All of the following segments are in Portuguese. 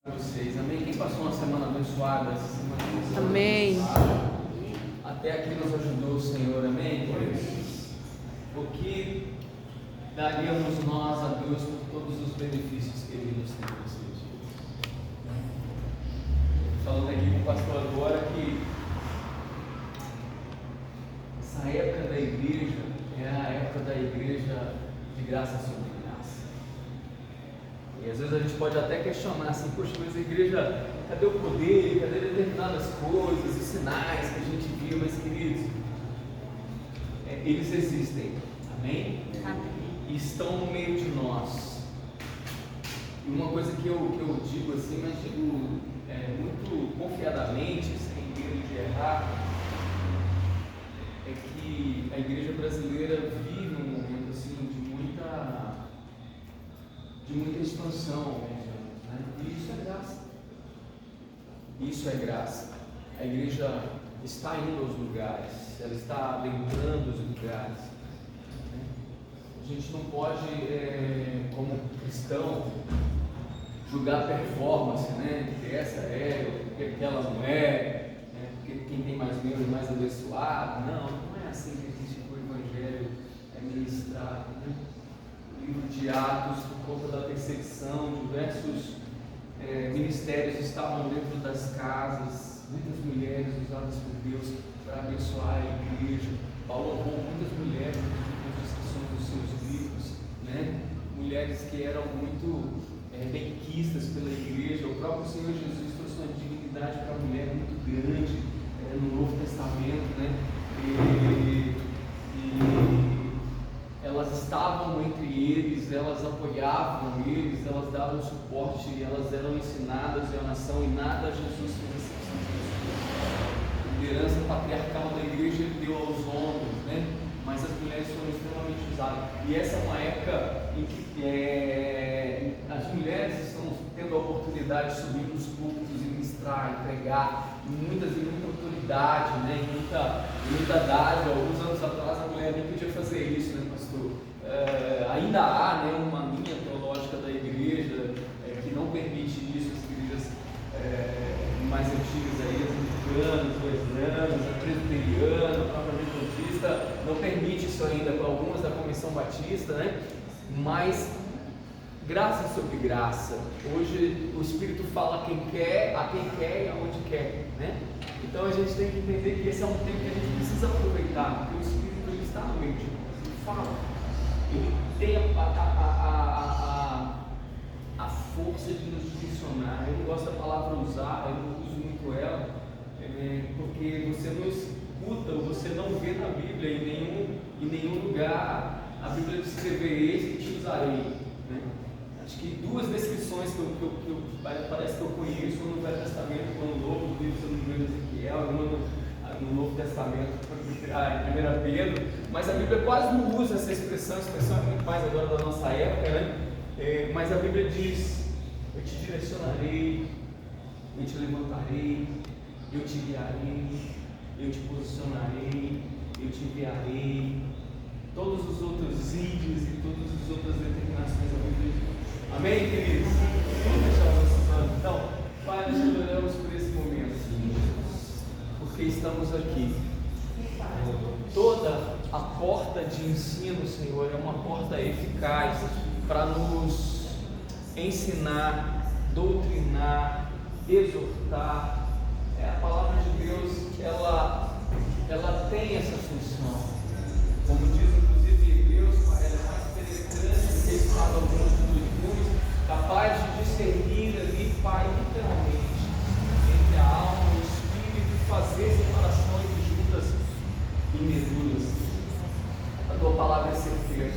Vocês, amém? Quem passou uma semana abençoada, essa semana abençoada, amém. Até aqui nos ajudou o Senhor, amém? O que daríamos nós a Deus por todos os benefícios que Ele nos tem concedido? Falando aqui com o pastor agora que essa época da igreja é a época da igreja de graça sobre graça. E às vezes a gente pode até questionar assim, poxa, mas a igreja, cadê o poder, cadê determinadas coisas, os sinais que a gente viu, mas queridos, eles existem, amém? Amém. E estão no meio de nós. E uma coisa que eu digo assim, mas digo muito confiadamente, sem medo de errar, é que a igreja brasileira vive um momento assim de muita expansão, né? E isso é graça. Isso é graça. A igreja está indo aos lugares, ela está adentrando os lugares. A gente não pode, como cristão, julgar performance, né? Porque essa porque aquela não porque quem tem mais medo é mais abençoado. Não é assim que existe o Evangelho ministrado, né? O livro de Atos, por conta da perseguição, diversos ministérios estavam dentro das casas, muitas mulheres usadas por Deus para abençoar a igreja. Paulo amou muitas mulheres nas descrições dos seus livros, né? Mulheres que eram muito benquistas pela igreja. O próprio Senhor Jesus trouxe uma dignidade para a mulher muito grande no Novo Testamento, né? E elas estavam entre eles, elas apoiavam eles, elas davam suporte, elas eram ensinadas em oração, e nada Jesus fez exceção disso. A liderança patriarcal da igreja ele deu aos homens, né? Mas as mulheres foram extremamente usadas. E essa é uma época em que as mulheres estão tendo a oportunidade de subir nos púlpitos e ministrar, pregar, e muita autoridade, né? muita dádiva. Alguns anos atrás a mulher nem podia fazer isso, né, pastor? Ainda há, né, uma linha teológica da igreja que não permite isso. As igrejas mais antigas aí, as anglicanas, weslayanas, a presbiteriana, a própria metodista, não permite isso ainda, com algumas da Convenção Batista, né? Mas graça sobre graça. Hoje o Espírito fala a quem quer e aonde quer, né? Então a gente tem que entender que esse é um tempo que a gente precisa aproveitar, porque o Espírito ele está no meio de nós, ele fala, ele tem a força de nos direcionar. Eu não gosto da palavra usar, eu não uso muito ela, porque você não escuta, você não vê na Bíblia em nenhum lugar a Bíblia descrever eis que te usarei, né? Acho que duas descrições que parece que eu conheço, uma no Velho Testamento, uma no Novo, no livro de Ezequiel, uma no Novo Testamento, em 1 Pedro, mas a Bíblia quase não usa essa expressão é muito mais agora da nossa época, né? Mas a Bíblia diz: eu te direcionarei, eu te levantarei, eu te guiarei, eu te posicionarei, eu te enviarei. Todos os outros ídios e todas as outras determinações da Bíblia diz. Amém, queridos? Vamos fechar os nossos olhos. Então, Pai, nós te adoramos por esse momento, porque estamos aqui. Toda a porta de ensino, Senhor, é uma porta eficaz para nos ensinar, doutrinar, exortar. A palavra de Deus, ela tem essa função. Como diz inclusive Hebreus, ela é mais penetrante do que a espada ao ponto dos gumes, capaz de discernir ali, Pai, literalmente, entre a alma e o espírito, e fazer separações juntas e medulas. A tua palavra é certeira.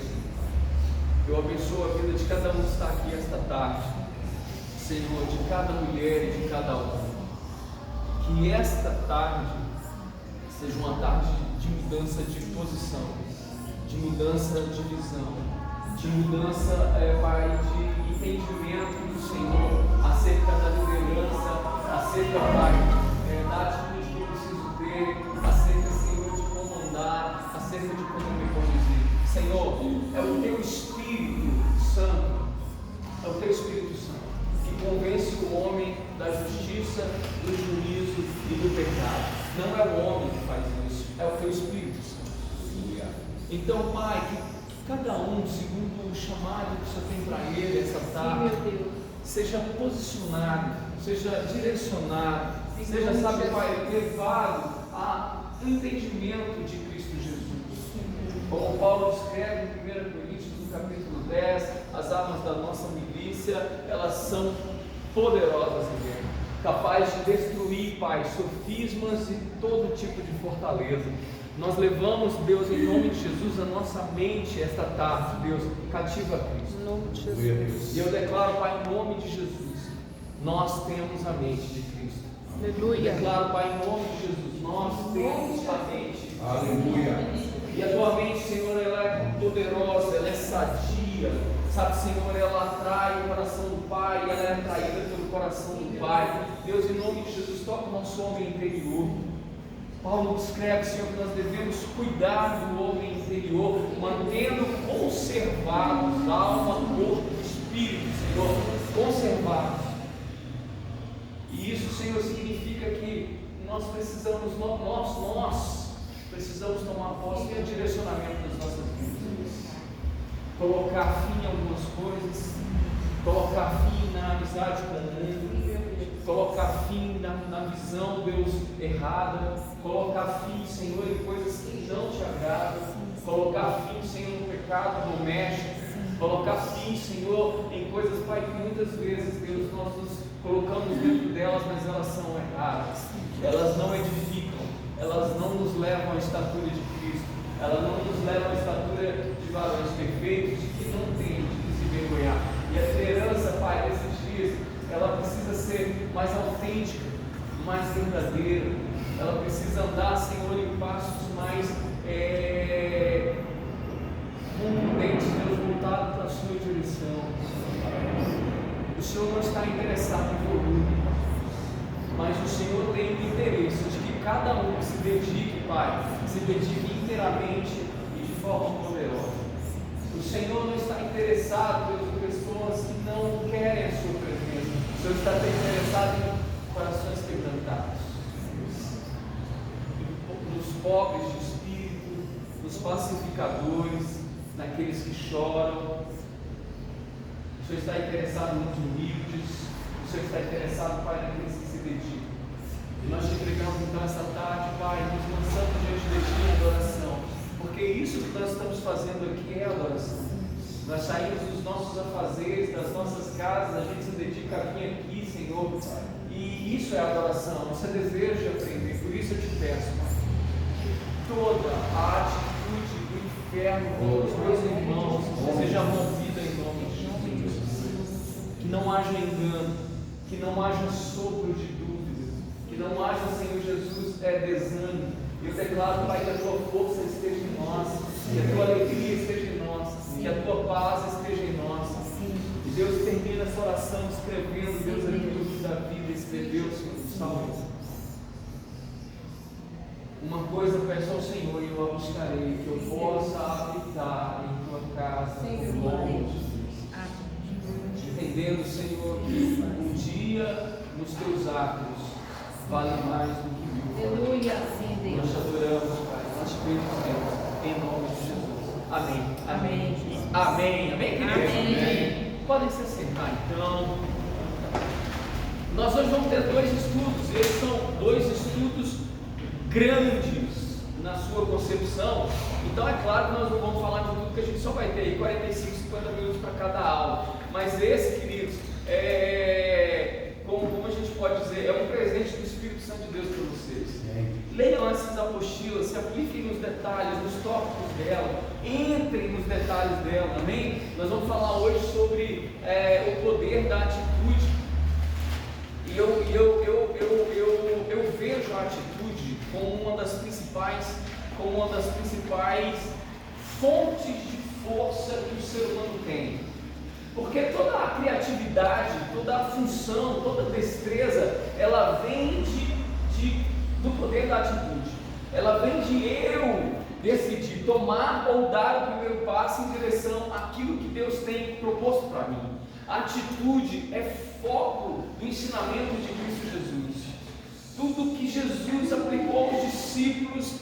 Eu abençoo a vida de cada um que está aqui esta tarde, Senhor, de cada mulher e de cada homem. Que esta tarde seja uma tarde de mudança de posição, de mudança de visão, de mudança, Pai, de entendimento do Senhor acerca da liderança, acerca, Pai, da atitude que eu preciso ter, acerca, Senhor, de como andar, acerca de como me conduzir. Senhor, é o Teu Espírito Santo, que convence o homem justiça, do juízo e do pecado. Não é o homem que faz isso, é o teu Espírito Santo. Então, Pai, que cada um, segundo o chamado que o Senhor tem para ele essa tarde, seja posicionado, seja direcionado, seja, sabe, Pai, levado a entendimento de Cristo Jesus. Como Paulo escreve em 1 Coríntios, no capítulo 10, as armas da nossa milícia, elas são poderosas em guerra, capazes de destruir, Pai, sofismas e todo tipo de fortaleza. Nós levamos, Deus, em nome de Jesus, a nossa mente esta tarde, Deus, cativa a Cristo. Em nome de Jesus. E eu declaro, Pai, em nome de Jesus, nós temos a mente de Cristo. Aleluia. Eu declaro, Pai, em nome de Jesus, nós temos a mente. Aleluia. E a tua mente, Senhor, ela é poderosa, ela é sadia. Sabe, Senhor, ela atrai o coração do Pai, ela é atraída pelo coração do Pai. Deus, em nome de Jesus, toca o nosso homem interior. Paulo descreve, Senhor, que nós devemos cuidar do homem interior, mantendo conservados alma, corpo e espírito, Senhor, conservados. E isso, Senhor, significa que nós precisamos, nós precisamos tomar posse do direcionamento das nossas vidas, colocar fim em algumas coisas, colocar fim na amizade com o mundo, colocar fim na visão, Deus, errada, colocar fim, Senhor, em coisas que não te agradam, colocar fim, Senhor, no pecado doméstico, colocar fim, Senhor, em coisas, Pai, que muitas vezes, Deus, nós nos colocamos dentro delas, mas elas são erradas, elas não edificam, elas não nos levam à estatura de Cristo, elas não nos levam à estatura de varões perfeitos, que não tem de se envergonhar. E a esperança, Pai, desses dias, ela precisa ser mais autêntica, mais verdadeira, ela precisa andar, Senhor, em passos mais contundentes, Deus, voltado para a sua direção. O Senhor não está interessado em volume, mas o Senhor tem o interesse de que cada um se dedique, Pai, se dedique inteiramente e de forma poderosa. O Senhor não está interessado, Deus, em pessoas que não querem a sua presença. O Senhor está interessado em corações quebrantados, nos pobres de espírito, nos pacificadores, naqueles que choram. O Senhor está interessado nos humildes. O Senhor está interessado, Pai, naqueles que se dedicam. E nós te entregamos então essa tarde, Pai, nos lançamos diante de Ti em adoração, porque isso que nós estamos fazendo aqui é adoração. Nós saímos dos nossos afazeres, das nossas casas, a gente se dedica a vir aqui, Senhor, e isso é adoração. Você deseja aprender, por isso eu te peço, Pai, toda a atitude do inferno contra os meus irmãos seja movida em nome de Jesus. Que não haja engano, que não haja sopro de dúvida, que não haja, Senhor Jesus, desânimo. Eu declaro, Pai, que a tua força esteja em nós, que a tua alegria esteja em nós, que a tua paz esteja em nós. E Deus termina essa oração escrevendo, Deus, aquilo que Davi escreveu, Senhor, no Salmo. Uma coisa peço ao Senhor e eu a buscarei, que eu possa habitar em tua casa por longos dias. Entendendo, Senhor, que um dia nos teus atos vale mais do que 1000. Aleluia. Nós te adoramos, Pai, nós te bendizemos, em nome de Jesus. Amém. Amém. Amém. Amém, queridos? Amém. Podem se assentar, então. Nós hoje vamos ter 2 estudos, e eles são 2 estudos grandes na sua concepção. Então é claro que nós não vamos falar de tudo, que a gente só vai ter aí 45, 50 minutos para cada aula. Mas esse, queridos, como a gente pode dizer, é um presente do Espírito Santo de Deus para vocês. Leiam essas apostilas, se apliquem nos detalhes, nos tópicos dela, entrem nos detalhes dela, amém? Nós vamos falar hoje sobre o poder da atitude. E eu vejo a atitude como uma das principais fontes de força que o ser humano tem. Porque toda a criatividade, toda a função, toda a destreza, ela vem do poder da atitude. Ela vem de eu decidir tomar ou dar o primeiro passo em direção àquilo que Deus tem proposto para mim. A atitude é foco do ensinamento de Cristo Jesus. Tudo que Jesus aplicou aos discípulos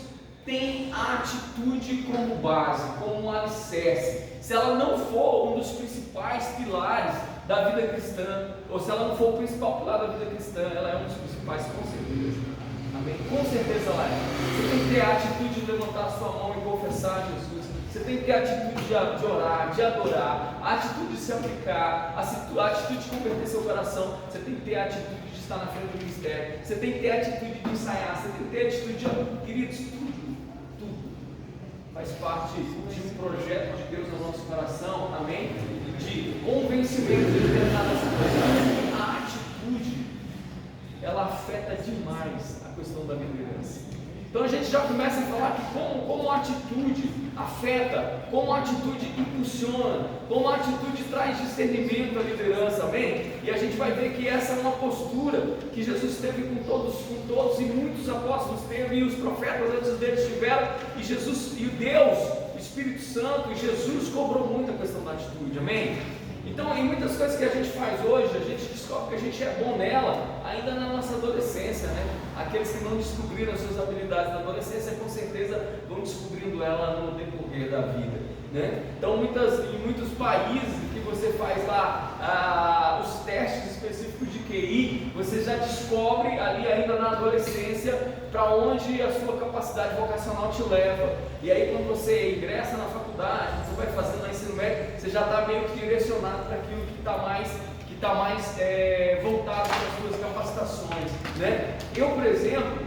tem a atitude como base, como um alicerce. Se ela não for um dos principais pilares da vida cristã, ou se ela não for o principal pilar da vida cristã, ela é um dos principais, com certeza. Amém? Com certeza ela é. Você tem que ter a atitude de levantar a sua mão e confessar Jesus. Você tem que ter a atitude de orar, de adorar, a atitude de se aplicar, a atitude de converter seu coração. Você tem que ter a atitude de estar na frente do ministério. Você tem que ter a atitude de ensaiar. Você tem que ter a atitude de, queridos, tudo faz parte de um projeto de Deus no nosso coração, amém? De convencimento de determinadas coisas. A atitude, ela afeta demais a questão da liderança. Então a gente já começa a falar que como a atitude afeta, como a atitude impulsiona, como a atitude traz discernimento à liderança, amém? E a gente vai ver que essa é uma postura que Jesus teve com todos e muitos apóstolos teve, e os profetas antes deles tiveram, e Jesus, e o Deus, o Espírito Santo, e Jesus cobrou muito a questão da atitude, amém? Então, em muitas coisas que a gente faz hoje, a gente descobre que a gente é bom nela ainda na nossa adolescência, né? Aqueles que não descobriram as suas habilidades na adolescência, com certeza vão descobrindo ela no decorrer da vida, né? Então, em muitos países que você faz lá os testes específicos de QI, você já descobre ali ainda na adolescência para onde a sua capacidade vocacional te leva. E aí, quando você ingressa na faculdade, você vai fazendo no ensino médio, você já está meio que direcionado para aquilo que está mais voltado para as suas capacitações, né? Eu, por exemplo,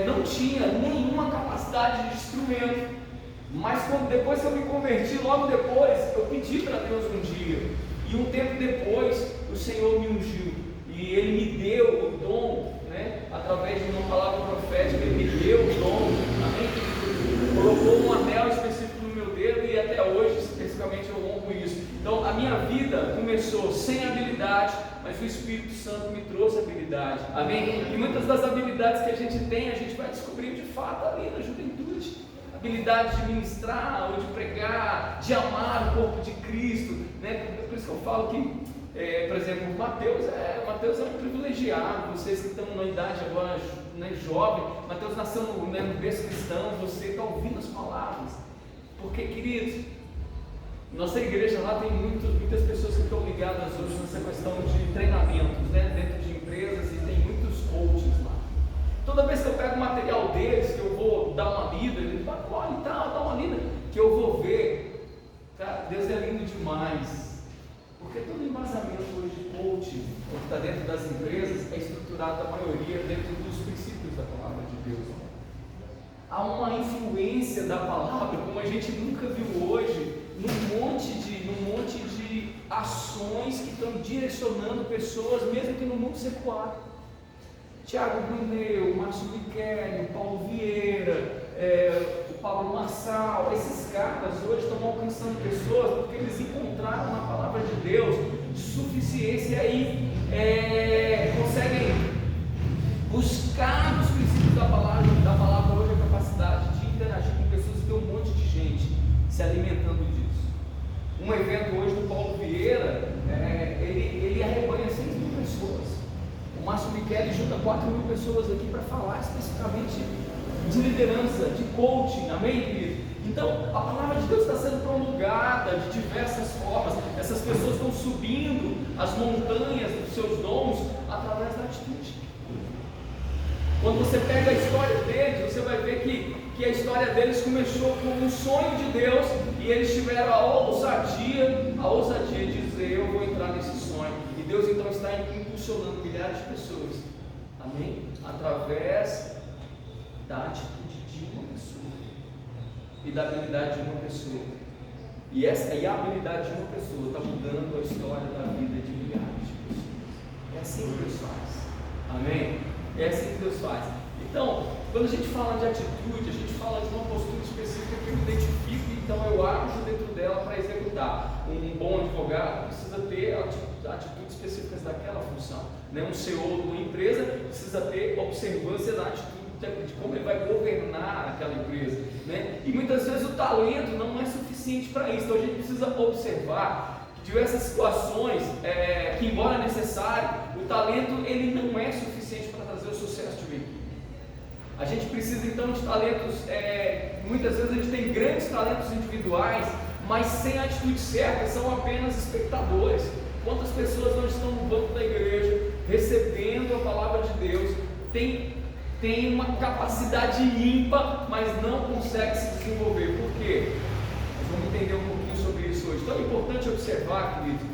não tinha nenhuma capacidade de instrumento, mas depois que eu me converti, logo depois, eu pedi para Deus um dia, e um tempo depois, o Senhor me ungiu, e Ele me deu o dom, né? Através de uma palavra profética, Ele me deu o dom, amém? Colocou um anel específico no meu dedo, e até hoje, especificamente, eu honro isso. Então, a minha vida começou sem habilidade, mas o Espírito Santo me trouxe habilidade, amém? E muitas das habilidades que a gente tem, a gente vai descobrir de fato ali na juventude. Habilidade de ministrar, ou de pregar, de amar o corpo de Cristo, né? Por isso que eu falo que, por exemplo, Mateus é um privilegiado. Vocês que estão na idade agora, né, jovem, Mateus nasceu no berço cristão, você está ouvindo as palavras, porque, queridos, nossa igreja lá tem muitas pessoas que estão ligadas hoje nessa questão de treinamentos, né, dentro de empresas, e tem muitos coaches lá. Toda vez que eu pego o material deles, que eu vou dar uma lida, ele fala, olha e tal, dá uma lida, que eu vou ver, cara, Deus é lindo demais, porque todo embasamento hoje de coaching, que está dentro das empresas, é estruturado, a maioria, dentro dos princípios da palavra de Deus. Há uma influência da palavra, como a gente nunca viu hoje, num monte de ações que estão direcionando pessoas, mesmo que no mundo secular. Tiago Brunel, Márcio Michele, Paulo Vieira, o Pablo Marçal, esses caras hoje estão alcançando pessoas porque eles encontraram na palavra de Deus suficiência, e aí conseguem buscar nos princípios da palavra hoje a capacidade de interagir com pessoas, e tem um monte de gente se alimentando disso. Um evento hoje do Paulo Vieira, ele arrebanha 6.000 pessoas. O Márcio Michele junta 4.000 pessoas aqui para falar especificamente de liderança, de coaching, amém, querido? Então, a palavra de Deus está sendo promulgada de diversas formas. Essas pessoas estão subindo as montanhas dos seus dons através da atitude. Quando você pega a história deles, você vai ver que a história deles começou com um sonho de Deus, e eles tiveram a ousadia de dizer, eu vou entrar nesse sonho. E Deus então está impulsionando milhares de pessoas, amém? Através da atitude de uma pessoa e da habilidade de uma pessoa. E a habilidade de uma pessoa está mudando a história da vida de milhares de pessoas. É assim que Deus faz, amém? É assim que Deus faz. Então, quando a gente fala de atitude, a gente fala de uma postura específica que eu identifico, então eu ajo dentro dela para executar. Um bom advogado precisa ter atitudes específicas daquela função, né? Um CEO de uma empresa precisa ter observância da atitude de como ele vai governar aquela empresa, né? E muitas vezes o talento não é suficiente para isso, então a gente precisa observar diversas situações que, embora necessário, o talento ele não é suficiente para trazer o sucesso A gente precisa então de talentos, muitas vezes a gente tem grandes talentos individuais, mas sem a atitude certa, são apenas espectadores. Quantas pessoas não estão no banco da igreja, recebendo a palavra de Deus, tem uma capacidade ímpar, mas não consegue se desenvolver. Por quê? Nós vamos entender um pouquinho sobre isso hoje. Então é importante observar, querido,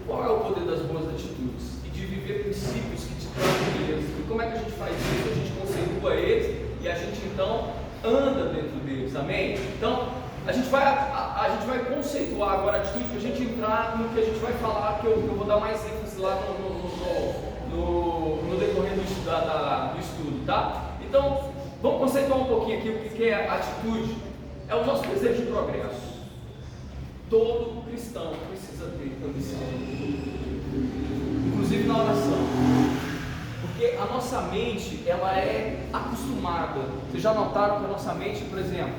qual é o poder das boas atitudes e de viver princípios que te trazem eles. E como é que a gente faz isso? A gente conceitua eles e a gente então anda dentro deles, amém? Então a gente vai conceituar agora a atitude para a gente entrar no que a gente vai falar, que eu vou dar mais ênfase lá no decorrer do estudo, tá? Então vamos conceituar um pouquinho aqui o que é atitude. É o nosso desejo de progresso. Todo cristão precisa ter ambição, inclusive na oração, porque a nossa mente, ela é acostumada. Vocês já notaram que a nossa mente, por exemplo,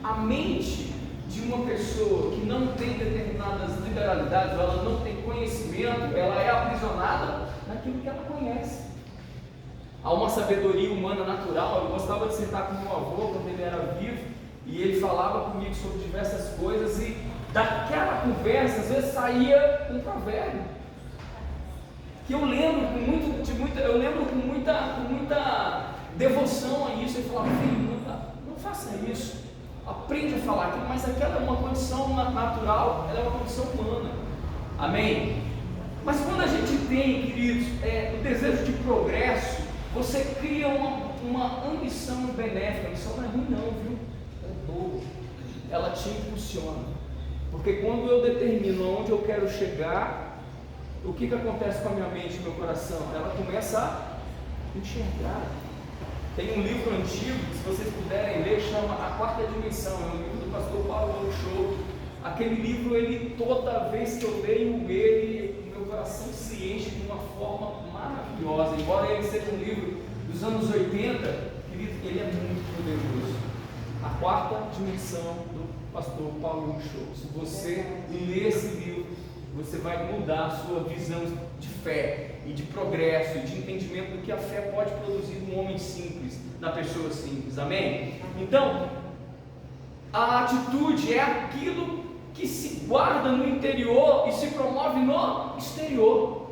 a mente de uma pessoa que não tem determinadas liberalidades, ou ela não tem conhecimento, ela é aprisionada naquilo que ela conhece. Há uma sabedoria humana natural. Eu gostava de sentar com meu avô quando ele era vivo, e ele falava comigo sobre diversas coisas, e daquela conversa, às vezes saía um provérbio, que eu lembro com muita devoção a isso. Ele falava: filho, não faça isso, aprende a falar aquilo, mas aquela é uma condição natural, ela é uma condição humana, amém? Mas quando a gente tem, queridos, o desejo de progresso, você cria uma ambição benéfica. A ambição não é ruim não, viu? Ela é boa, ela te impulsiona. Porque quando eu determino onde eu quero chegar, o que acontece com a minha mente e meu coração? Ela começa a enxergar. Tem um livro antigo, que se vocês puderem ler, chama A Quarta Dimensão, é um livro do pastor Paulo Show. Aquele livro, toda vez que eu leio ele, meu coração se enche de uma forma maravilhosa. Embora ele seja um livro dos anos 80, querido, ele é muito poderoso. A Quarta Dimensão do pastor Paulo Show. Se você ler esse livro, você vai mudar a sua visão de fé e de progresso e de entendimento do que a fé pode produzir num homem simples, na pessoa simples, amém? Então, a atitude é aquilo que se guarda no interior e se promove no exterior,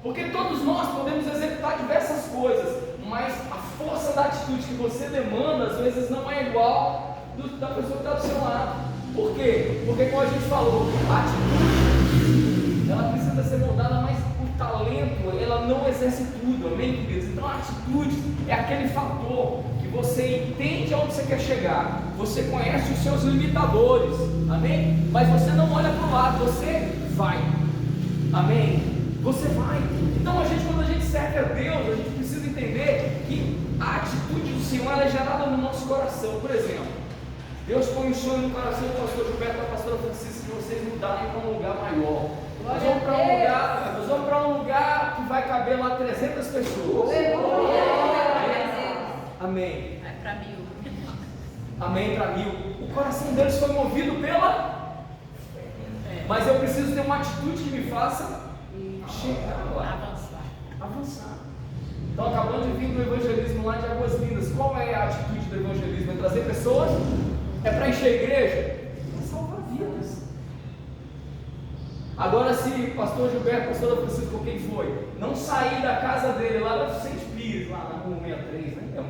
porque todos nós podemos executar diversas coisas, mas a força da atitude que você demanda às vezes não é igual da pessoa que está do seu lado. Por quê? Porque, como a gente falou, a atitude, ela precisa ser moldada, mas o talento, ela não exerce tudo, amém, queridos? Então a atitude é aquele fator que você entende aonde você quer chegar, você conhece os seus limitadores, amém? Mas você não olha para o lado, você vai, amém? Você vai. Então quando a gente serve a Deus, a gente precisa entender que a atitude do Senhor, ela é gerada no nosso coração. Por exemplo, Deus põe um sonho no coração do pastor Gilberto e da pastora Francisca, de vocês mudarem para um lugar maior. Nós vamos para um lugar que vai caber lá 300 pessoas. Amém. Vai para 1000. Amém, para 1000. O coração deles foi movido pela mas eu preciso ter uma atitude que me faça chegar lá, avançar. Então, acabando de vir do evangelismo lá de Águas Lindas. Qual é a atitude do evangelismo? É trazer pessoas? É para encher a igreja? É salvar vidas. Agora, se pastor Gilberto, pastora Francisco, quem foi, não sair da casa dele, lá da Vicente Pires, lá na rua 63, né? É o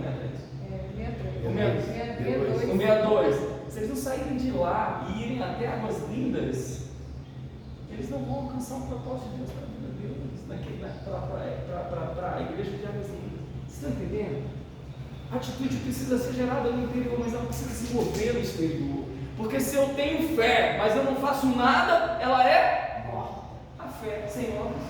63? O 62. Se eles não saírem de lá e irem até Águas Lindas, eles não vão alcançar o propósito de Deus para a vida deles, para a igreja de Águas Lindas. Vocês estão entendendo? A atitude precisa ser gerada no interior, mas ela precisa se mover no exterior. Porque se eu tenho fé, mas eu não faço nada, ela é morta. A fé sem obras,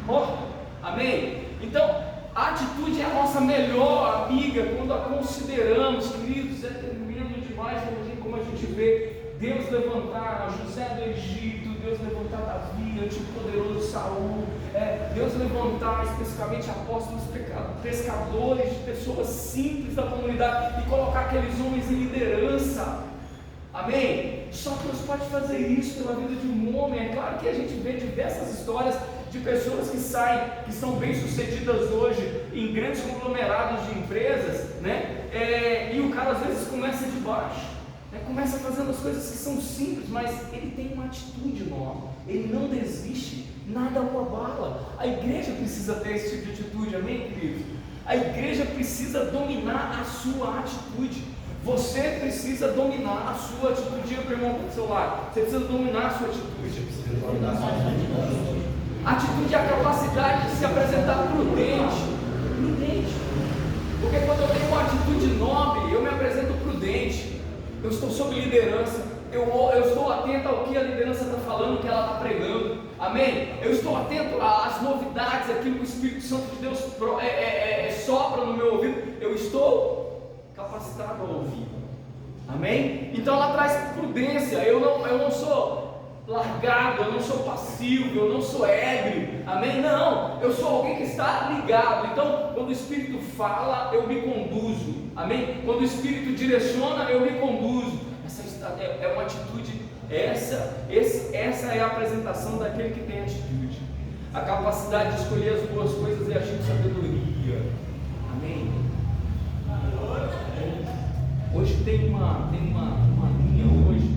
morta. Amém? Então, a atitude é a nossa melhor amiga quando a consideramos, queridos. É tremendo demais como a gente vê Deus levantar José do Egito, Deus levantar Davi, antigo poderoso Saul, Deus levantar especificamente apóstolos, pescadores, de pessoas simples da comunidade e colocar aqueles homens em liderança. Amém? Só Deus pode fazer isso pela vida de um homem. É claro que a gente vê diversas histórias de pessoas que saem, que são bem-sucedidas hoje em grandes conglomerados de empresas, né? E o cara às vezes começa de baixo, né? Começa fazendo as coisas que são simples, mas ele tem uma atitude nova, ele não desiste, nada o abala. A igreja precisa ter esse tipo de atitude, amém, queridos? A igreja precisa dominar a sua atitude. Você precisa dominar a sua atitude. Diga para o irmão do seu lado, você precisa dominar a sua atitude. A atitude é a capacidade de se apresentar prudente. Porque quando eu tenho uma atitude nobre, eu me apresento prudente. Eu estou sob liderança. Eu estou atento ao que a liderança está falando, o que ela está pregando. Amém? Eu estou atento às novidades, aquilo que o Espírito Santo de Deus sopra no meu ouvido. Eu estou capacitado a ouvir. Amém? Então ela traz prudência. Eu não sou largado, eu não sou passivo, eu não sou égrio. Amém? Não, eu sou alguém que está ligado. Então, quando o Espírito fala, eu me conduzo. Amém? Quando o Espírito direciona, eu me conduzo. Essa é uma atitude. Essa é a apresentação daquele que tem atitude. A capacidade de escolher as boas coisas e agir com sabedoria. Amém? Hoje tem uma linha hoje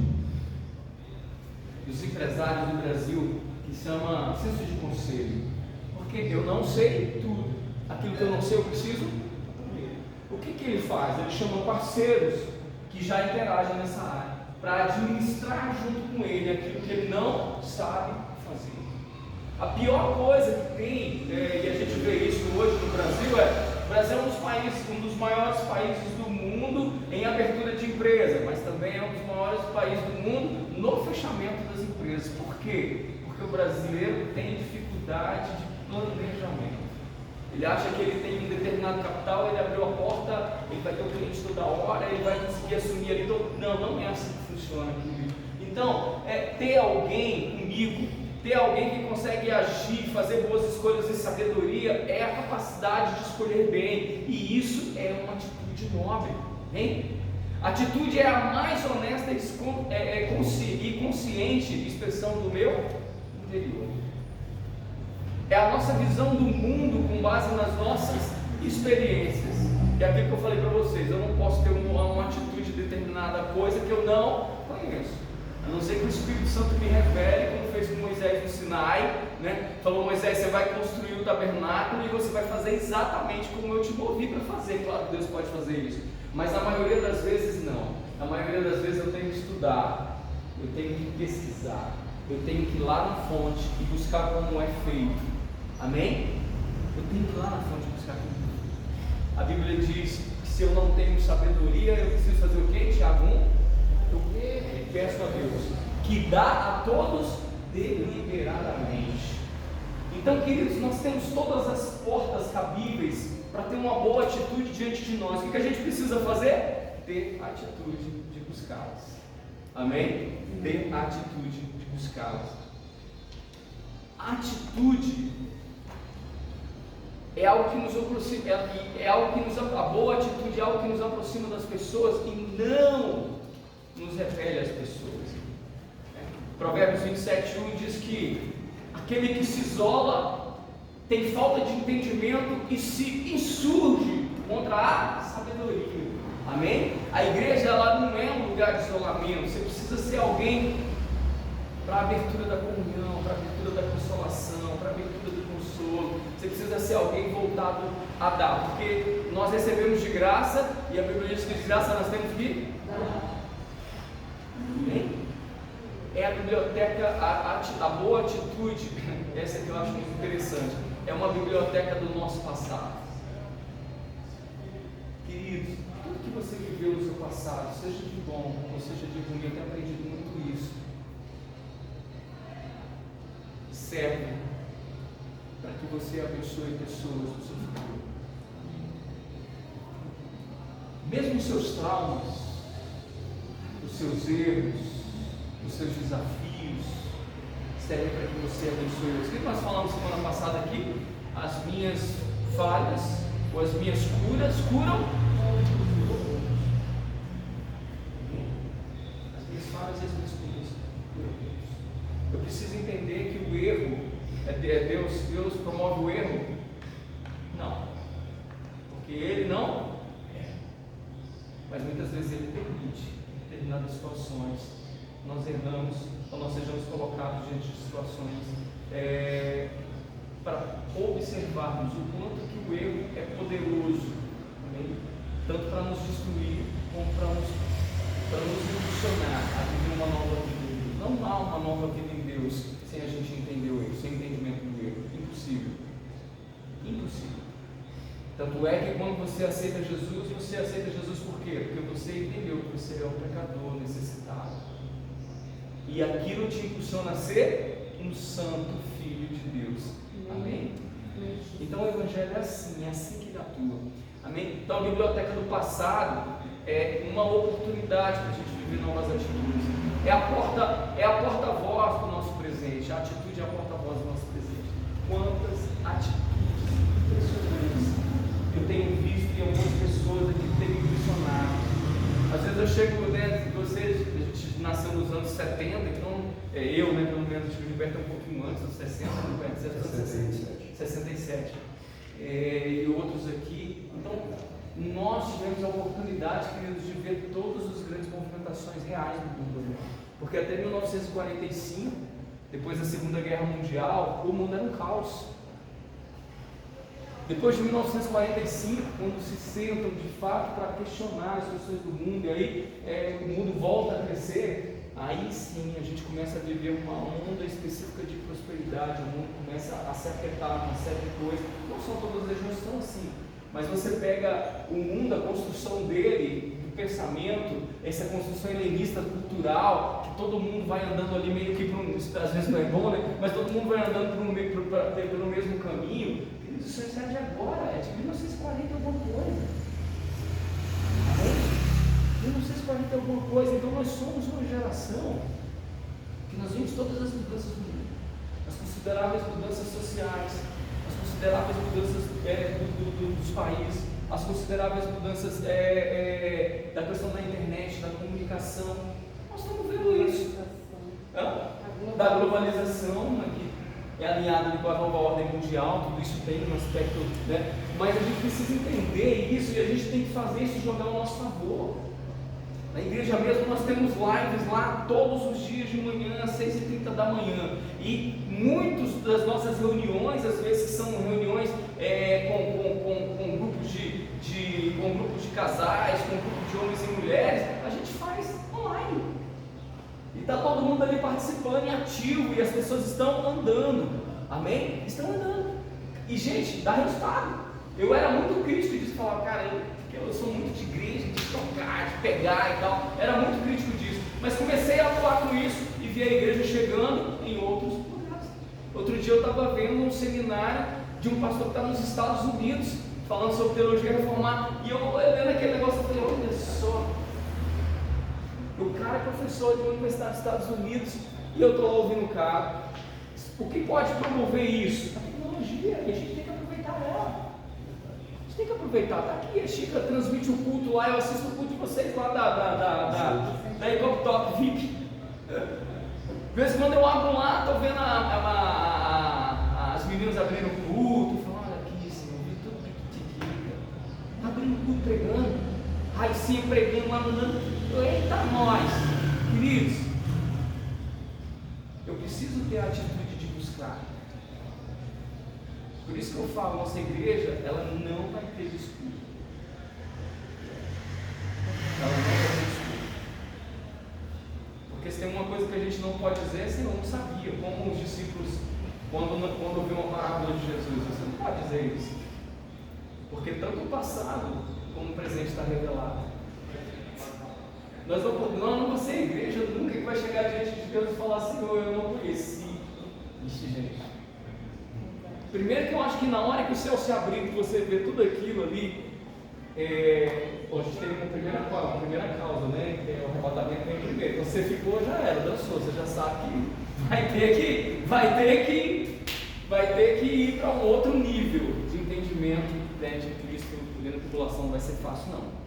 dos empresários do Brasil que chama senso de conselho. Porque eu não sei tudo. Aquilo que eu não sei eu preciso. O que ele faz? Ele chama parceiros que já interagem nessa área para administrar junto com ele aquilo que ele não sabe fazer. A pior coisa que tem, e a gente vê isso hoje no Brasil, o Brasil é um dos maiores países do mundo em abertura de empresa, mas também é um dos maiores países do mundo no fechamento das empresas. Por quê? Porque o brasileiro tem dificuldade de planejamento. Ele acha que ele tem um determinado capital, ele abriu a porta, ele vai ter o cliente toda hora, ele vai conseguir assumir ali todo... Não é assim que funciona comigo. Então, ter alguém comigo, ter alguém que consegue agir, fazer boas escolhas e sabedoria, é a capacidade de escolher bem, e isso é uma atitude nobre, hein? Atitude é a mais honesta e consciente expressão do meu interior. É a nossa visão do mundo com base nas nossas experiências. E é aquilo que eu falei para vocês, eu não posso ter uma atitude de determinada coisa que eu não conheço, a não ser que o Espírito Santo me revele, como fez com Moisés no Sinai, né? Falou: Moisés, você vai construir o tabernáculo e você vai fazer exatamente como eu te movi para fazer. Claro que Deus pode fazer isso, mas na maioria das vezes não. Na maioria das vezes eu tenho que estudar, eu tenho que pesquisar, eu tenho que ir lá na fonte e buscar como é feito. Amém? Eu tenho que ir lá na fonte buscar como é feito. A Bíblia diz que se eu não tenho sabedoria, eu preciso fazer o quê? Tiago 1, eu peço a Deus que dá a todos deliberadamente. Então, queridos, nós temos todas as portas cabíveis para ter uma boa atitude diante de nós. O que a gente precisa fazer? Ter atitude de buscá-las. Amém? Ter atitude de buscá-las. Atitude é algo que nos aproxima, a boa atitude é algo que nos aproxima das pessoas e não nos repele às pessoas. Provérbios 27:1 diz que aquele que se isola tem falta de entendimento e se insurge contra a sabedoria. Amém? A igreja, ela não é um lugar de isolamento. Você precisa ser alguém para a abertura da comunhão, para a abertura da consolação, para a abertura do consolo. Você precisa ser alguém voltado a dar, porque nós recebemos de graça e a Bíblia diz que de graça nós temos que dar. Amém? É a biblioteca, a boa atitude, essa que eu acho muito interessante, é uma biblioteca do nosso passado. Queridos, tudo que você viveu no seu passado, seja de bom ou seja de ruim, eu tenho aprendido muito isso, serve para que você abençoe pessoas no seu futuro. Mesmo os seus traumas, os seus erros, os seus desafios, servem para que você abençoe outros. O que nós falamos semana passada aqui? As minhas falhas ou as minhas curas curam as minhas falhas e as minhas curas curam. Eu preciso entender que o erro é Deus Deus promove o erro? Não, porque Ele não é. Mas muitas vezes Ele permite, em determinadas situações, nós erramos, ou nós sejamos colocados diante de situações para observarmos o quanto que o erro é poderoso, amém? Tanto para nos destruir, como para nos impulsionar a viver uma nova vida em Deus. Não há uma nova vida em Deus sem a gente entender o erro, sem entendimento do erro. Impossível. Impossível. Tanto é que quando você aceita Jesus por quê? Porque você entendeu que você é um pecador necessitado. E aquilo te impulsiona a ser um santo filho de Deus. Amém? Então o Evangelho é assim que ele atua. Amém? Então a biblioteca do passado é uma oportunidade para a gente viver novas atitudes. É a porta-voz do nosso presente. A atitude é a porta-voz do nosso presente. Quantas atitudes impressionantes eu tenho visto em algumas pessoas aqui que têm me impressionado. Às vezes eu chego, né, vocês, a gente nasceu nos anos 70, então eu, né, pelo menos, o Gilberto é um pouquinho antes, dos 60, 67. E outros aqui. Então, nós tivemos a oportunidade, queridos, de ver todas as grandes movimentações reais do mundo. Né? Porque até 1945, depois da Segunda Guerra Mundial, o mundo era um caos. Depois de 1945, quando se sentam de fato para questionar as questões do mundo, e aí o mundo volta a crescer, aí sim a gente começa a viver uma onda específica de prosperidade, o mundo começa a se afetar uma série de coisas. Não são todas as regiões são assim, mas você pega o mundo, a construção dele, do pensamento, essa construção helenista cultural, que todo mundo vai andando ali meio que às vezes não é bom, né? Mas todo mundo vai andando pelo mesmo caminho. Isso é de agora, é de 1940 alguma coisa. Amém? 1940 alguma coisa. Então nós somos uma geração que nós vimos todas as mudanças do mundo, as consideráveis mudanças sociais, as consideráveis mudanças dos países, as consideráveis mudanças da questão da internet, da comunicação. Nós estamos vendo isso. Da globalização aqui. É alinhado com a nova ordem mundial, tudo isso tem um aspecto, né? Mas a gente precisa entender isso e a gente tem que fazer isso jogar ao nosso favor. Na igreja mesmo nós temos lives lá todos os dias de manhã, às 6h30 da manhã. E muitas das nossas reuniões, às vezes são reuniões com grupos de casais, com grupos de homens e mulheres, a gente faz online. E está todo mundo ali participando e ativo, e as pessoas estão andando, amém? Estão andando, e gente, dá resultado. Eu era muito crítico disso, falava, cara, eu sou muito de igreja, de tocar, de pegar e tal, era muito crítico disso, mas comecei a atuar com isso, e vi a igreja chegando em outros lugares. Outro dia eu estava vendo um seminário de um pastor que está nos Estados Unidos, falando sobre teologia reformada, e eu olhando aquele negócio, eu falei, olha só, o cara é professor de uma universidade dos Estados Unidos e eu estou lá ouvindo o cara. O que pode promover isso? A tecnologia, e a gente tem que aproveitar ela. A gente tem que aproveitar. Está aqui, a Chica transmite o culto lá, eu assisto o culto de vocês lá da Ecoptop VIP. De vez em quando eu abro lá, estou vendo as meninas abrindo o culto, falando, olha aqui, Senhor, vi tudo que te liga. Abrindo o culto, pregando, aí sim, pregando lá, mandando. Eita nós, queridos, eu preciso ter a atitude de buscar. Por isso que eu falo, nossa igreja, ela não vai ter desculpa. Ela não vai ter desculpa. Porque se tem uma coisa que a gente não pode dizer, Senhor, eu não sabia. Como os discípulos, quando ouviram uma parábola de Jesus, você não pode dizer isso. Porque tanto o passado como o presente está revelado. Nós não vamos ser igreja nunca que vai chegar diante de Deus e falar, Senhor, eu não conheci. Ixi, gente. Primeiro que eu acho que na hora que o céu se abrir, que você vê tudo aquilo ali, a gente teve uma primeira causa, né? Que é o arrebatamento em primeiro. Então você ficou, já era, dançou, você já sabe que vai ter que ir para um outro nível de entendimento, né, de Cristo dentro da tribulação. Não vai ser fácil, não.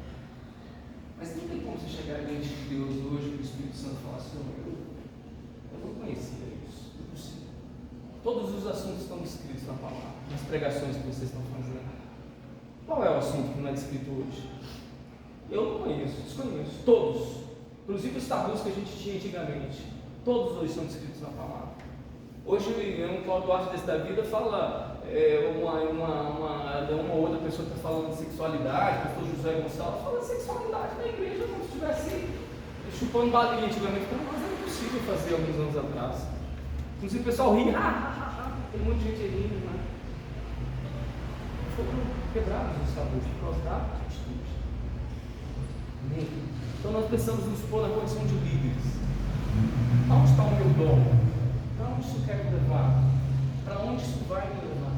Mas não tem como você chegar diante de Deus hoje, que o Espírito Santo fala assim, eu não conhecia isso, não é possível. Todos os assuntos estão descritos na palavra, nas pregações que vocês estão fazendo. Qual é o assunto que não é descrito hoje? Eu não conheço, desconheço. Todos. Inclusive os tabus que a gente tinha antigamente. Todos hoje são descritos na palavra. Hoje, um Cláudio Duarte desse da vida fala uma outra pessoa que está falando de sexualidade, o pastor José Gonçalves fala de sexualidade na igreja como se estivesse chupando balinha antigamente, para nós era impossível fazer alguns anos atrás. Inclusive o pessoal ri, tem muita gente aí rindo, né? Foram quebrados os tabus por causa da atitude. Amém? Então nós precisamos nos pôr na condição de líderes. Onde está o meu dom? Para onde isso quer me levar? Para onde isso vai me levar?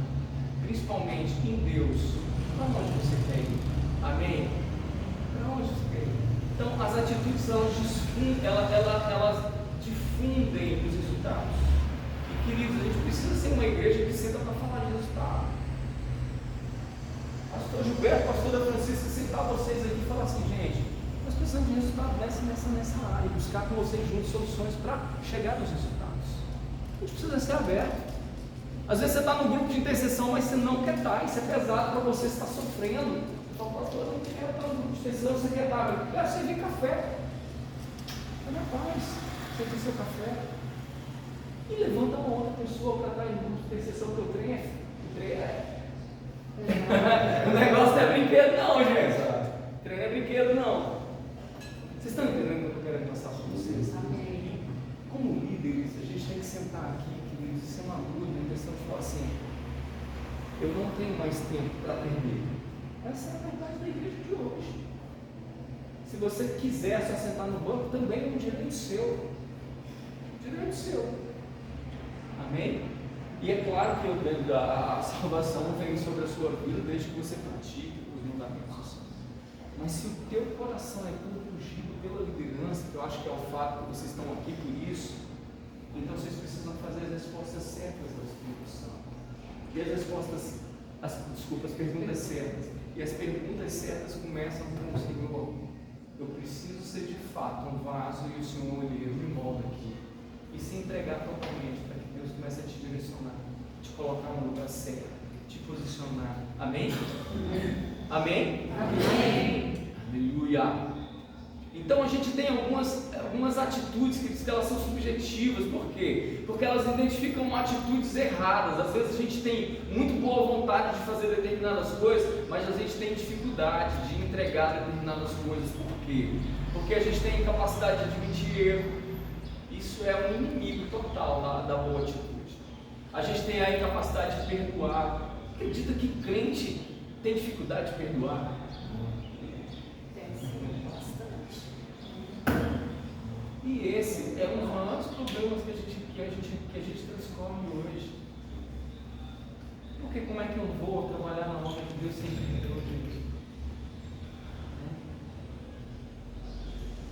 Principalmente em Deus. Para onde você quer ir? Amém? Para onde você quer ir? Então as atitudes elas difundem os resultados. E queridos, a gente precisa ser uma igreja que senta para falar de resultado. Pastor Gilberto, pastora Francisca, sentar vocês aqui e falar assim, gente, nós precisamos de resultado nessa área, buscar com vocês juntos soluções para chegar nos resultados. A gente precisa ser aberto. Às vezes você está num grupo de intercessão, mas você não quer estar, isso é pesado para você, estar sofrendo. Você fala, pastor, eu não quero estar no grupo de intercessão, você quer estar, eu quero servir café. Olha a paz, servir seu café. E levanta uma outra pessoa para estar em grupo de intercessão, que o trem o negócio não é brinquedo não, gente. O trem não é brinquedo não. Vocês estão entendendo o que eu quero passar para vocês? Amém. Como líderes, a gente tem que sentar aqui, queridos, isso é uma luta, a questão de falar assim, eu não tenho mais tempo para perder. Essa é a verdade da igreja de hoje. Se você quiser se assentar no banco, também é um direito seu. Direito seu. Amém? E é claro que a salvação vem sobre a sua vida desde que você pratique os mandamentos. Mas se o teu coração é compungido pela liderança, que eu acho que é o fato que vocês estão aqui por isso, então vocês precisam fazer as respostas certas ao Espírito Santo. E as perguntas certas. E as perguntas certas começam com o Senhor. Eu preciso ser de fato um vaso e o Senhor me molda aqui. E se entregar totalmente para que Deus comece a te direcionar, te colocar no lugar certo, te posicionar. Amém? Amém? Amém. Aleluia. Então a gente tem algumas atitudes que elas são subjetivas. Por quê? Porque elas identificam atitudes erradas. Às vezes a gente tem muito boa vontade de fazer determinadas coisas, mas a gente tem dificuldade de entregar determinadas coisas. Por quê? Porque a gente tem incapacidade de admitir erro. Isso é um inimigo total da boa atitude. A gente tem a incapacidade de perdoar. Acredita que crente tem dificuldade de perdoar? E esse é um dos maiores problemas que a gente transcorre hoje. Porque como é que eu vou trabalhar na obra de Deus sem perdão, gente?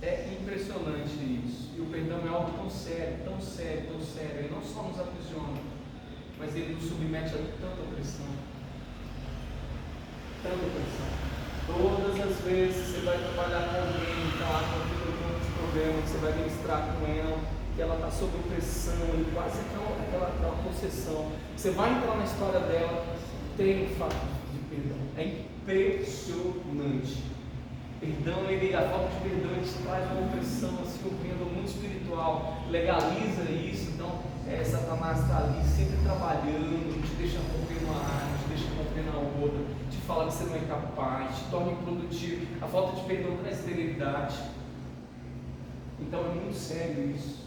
É impressionante isso. E o perdão é algo tão sério, tão sério, tão sério. Ele não só nos aprisiona, mas ele nos submete a tanta pressão. Tanta pressão. Todas as vezes você vai trabalhar com alguém, está lá com outros problemas, você vai ministrar com ela, que ela está sob pressão, e quase aquela possessão. Você vai entrar na história dela, tem o fato de perdão. É impressionante. Perdão, a falta de perdão, ele traz uma opressão, assim, um perdão muito espiritual, legaliza isso. Então, Satanás está ali sempre trabalhando, te deixa romper uma área, te deixa romper na outra, te fala que você não é capaz, te torna improdutivo. A falta de perdão traz esterilidade. Então é muito sério isso.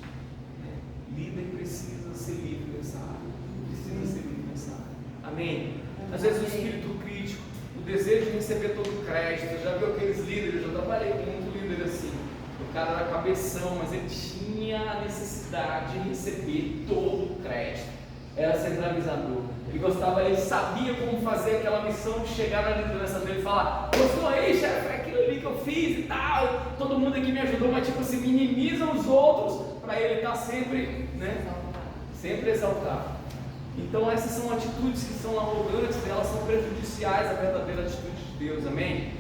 Líder precisa ser livre nessa área. Precisa ser livre nessa área. Amém? Às vezes o espírito crítico, o desejo de receber todo o crédito. Eu já vi aqueles líderes, eu trabalhei com muito líder assim. O cara era cabeção, mas ele tinha a necessidade de receber todo o crédito. Era centralizador. Ele sabia como fazer aquela missão de chegar na liderança dele e falar: gostou aí, chefe, é aquilo ali que eu fiz e tal, todo mundo aqui me ajudou, mas tipo assim, minimiza os outros para ele estar sempre, sempre exaltado. Então essas são atitudes que são arrogantes, elas são prejudiciais à verdadeira atitude de Deus, amém?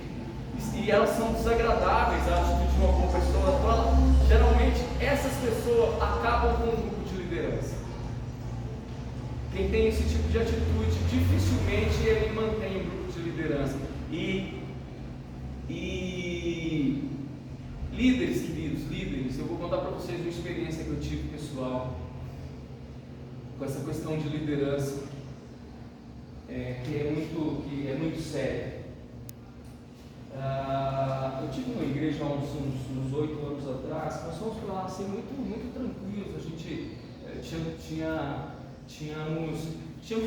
E elas são desagradáveis à atitude de uma boa pessoa. Então, geralmente essas pessoas acabam com um grupo de liderança. Quem tem esse tipo de atitude, dificilmente ele mantém um grupo de liderança. E líderes, queridos, líderes, eu vou contar para vocês uma experiência que eu tive pessoal com essa questão de liderança, que é muito séria. Eu tive uma igreja há uns 8 anos atrás. Nós fomos para lá assim, muito tranquilos. A gente tínhamos